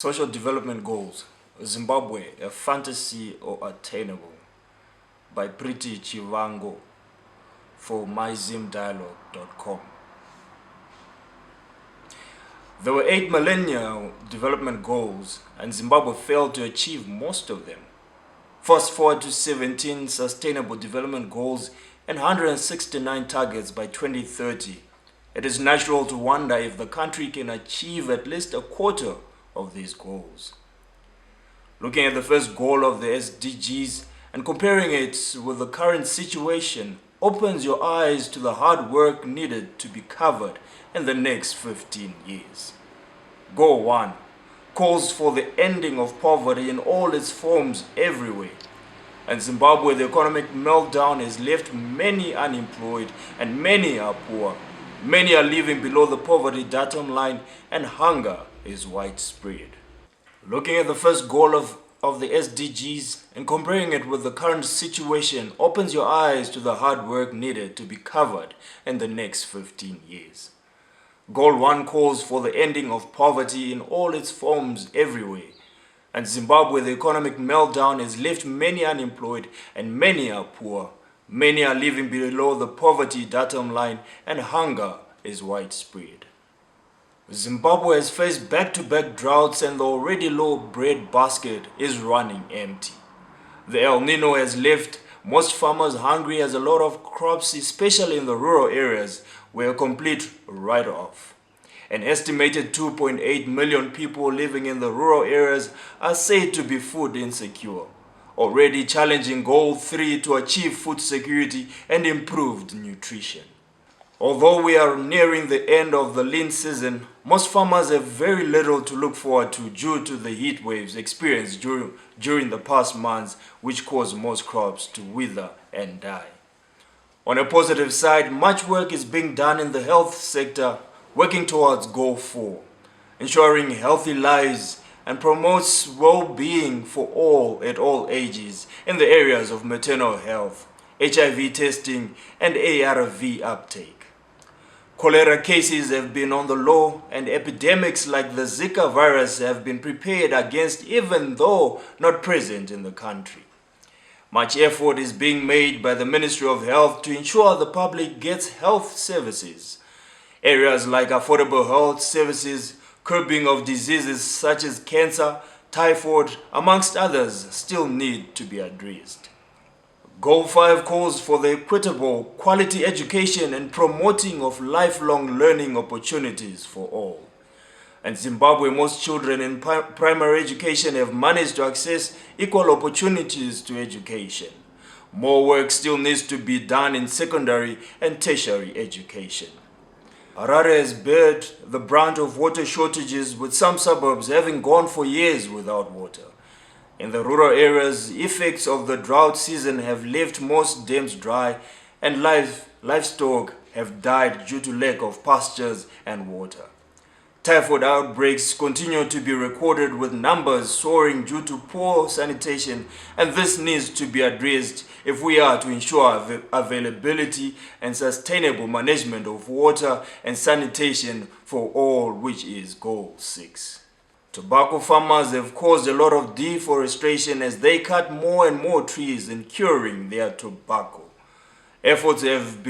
Social Development Goals, Zimbabwe, a fantasy or attainable, by Pretty Chavango for MyZimDialogue.com. There were 8 Millennium Development Goals, and Zimbabwe failed to achieve most of them. Fast forward to 17 Sustainable Development Goals and 169 targets by 2030. It is natural to wonder if the country can achieve at least a quarter of these goals. Looking at the first goal of the SDGs and comparing it with the current situation opens your eyes to the hard work needed to be covered in the next 15 years. Goal 1 calls for the ending of poverty in all its forms everywhere. In Zimbabwe, the economic meltdown has left many unemployed and many are poor. Many are living below the poverty datum line and hunger is widespread. Looking at the first goal of the SDGs and comparing it with the current situation opens your eyes to the hard work needed to be covered in the next 15 years. Goal 1 calls for the ending of poverty in all its forms everywhere. In Zimbabwe, the economic meltdown has left many unemployed and many are poor. Many are living below the poverty datum line and hunger is widespread. Zimbabwe has faced back-to-back droughts and the already low bread basket is running empty. The El Nino has left most farmers hungry as a lot of crops, especially in the rural areas, were a complete write-off. An estimated 2.8 million people living in the rural areas are said to be food insecure, already challenging Goal 3 to achieve food security and improved nutrition. Although we are nearing the end of the lean season, most farmers have very little to look forward to due to the heat waves experienced during the past months, which caused most crops to wither and die. On a positive side, much work is being done in the health sector, working towards Goal 4, ensuring healthy lives and promotes well-being for all at all ages in the areas of maternal health, HIV testing, and ARV uptake. Cholera cases have been on the low and epidemics like the Zika virus have been prepared against even though not present in the country. Much effort is being made by the Ministry of Health to ensure the public gets health services. Areas like affordable health services, curbing of diseases such as cancer, typhoid, amongst others, still need to be addressed. Goal 5 calls for the equitable, quality education and promoting of lifelong learning opportunities for all. In Zimbabwe, most children in primary education have managed to access equal opportunities to education. More work still needs to be done in secondary and tertiary education. Harare has bared the brunt of water shortages, with some suburbs having gone for years without water. In the rural areas, effects of the drought season have left most dams dry and livestock have died due to lack of pastures and water. Typhoid outbreaks continue to be recorded, with numbers soaring due to poor sanitation, and this needs to be addressed if we are to ensure availability and sustainable management of water and sanitation for all, which is Goal 6. Tobacco farmers have caused a lot of deforestation as they cut more and more trees in curing their tobacco. Efforts have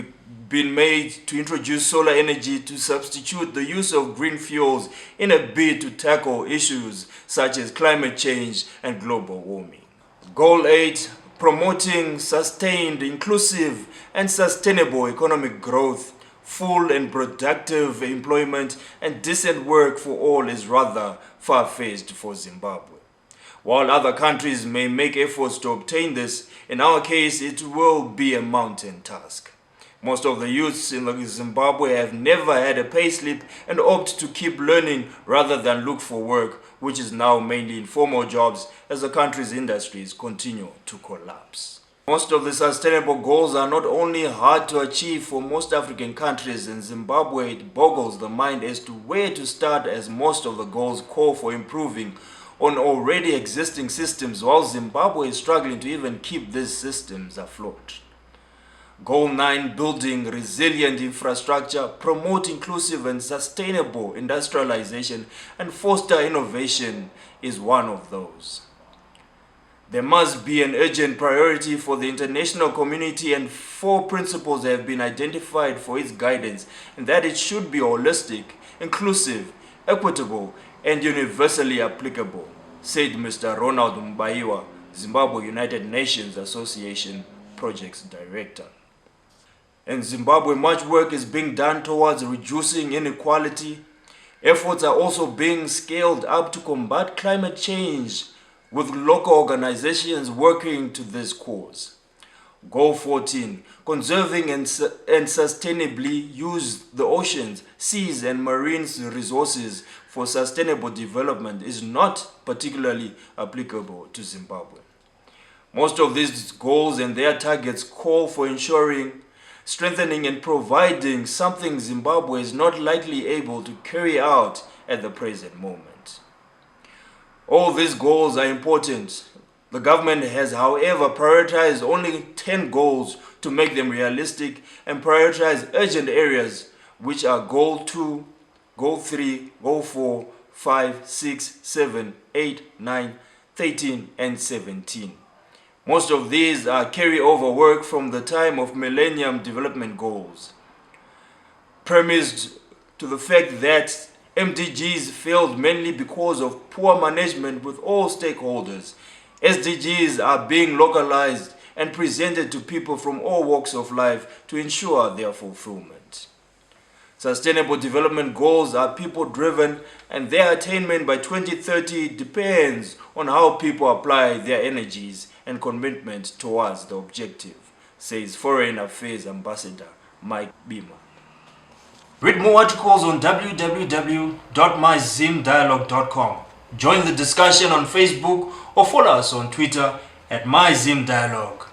been made to introduce solar energy to substitute the use of green fuels in a bid to tackle issues such as climate change and global warming. Goal 8, promoting sustained, inclusive and sustainable economic growth, full and productive employment and decent work for all is rather far-fetched for Zimbabwe. While other countries may make efforts to obtain this, in our case it will be a mountain task. Most of the youths in Zimbabwe have never had a payslip and opt to keep learning rather than look for work, which is now mainly informal jobs as the country's industries continue to collapse. Most of the sustainable goals are not only hard to achieve for most African countries. In Zimbabwe, it boggles the mind as to where to start, as most of the goals call for improving on already existing systems, while Zimbabwe is struggling to even keep these systems afloat. Goal 9, building resilient infrastructure, promote inclusive and sustainable industrialization, and foster innovation is one of those. There must be an urgent priority for the international community, and 4 principles have been identified for its guidance, and that it should be holistic, inclusive, equitable, and universally applicable, said Mr. Ronald Mbaiwa, Zimbabwe United Nations Association Projects Director. In Zimbabwe, much work is being done towards reducing inequality. Efforts are also being scaled up to combat climate change, with local organizations working to this cause. Goal 14, conserving and sustainably use the oceans, seas, and marine resources for sustainable development is not particularly applicable to Zimbabwe. Most of these goals and their targets call for ensuring, strengthening, and providing something Zimbabwe is not likely able to carry out at the present moment. All these goals are important. The government has, however, prioritized only 10 goals to make them realistic and prioritize urgent areas, which are Goal 2, Goal 3, Goal 4, 5, 6, 7, 8, 9, 13, and 17. Most of these are carryover work from the time of Millennium Development Goals, premised to the fact that MDGs failed mainly because of poor management with all stakeholders. SDGs are being localized and presented to people from all walks of life to ensure their fulfillment. Sustainable development goals are people-driven, and their attainment by 2030 depends on how people apply their energies and commitment towards the objective, says Foreign Affairs Ambassador Mike Beamer. Read more articles on www.MyZimDialogue.com. Join the discussion on Facebook or follow us on Twitter at MyZimDialogue.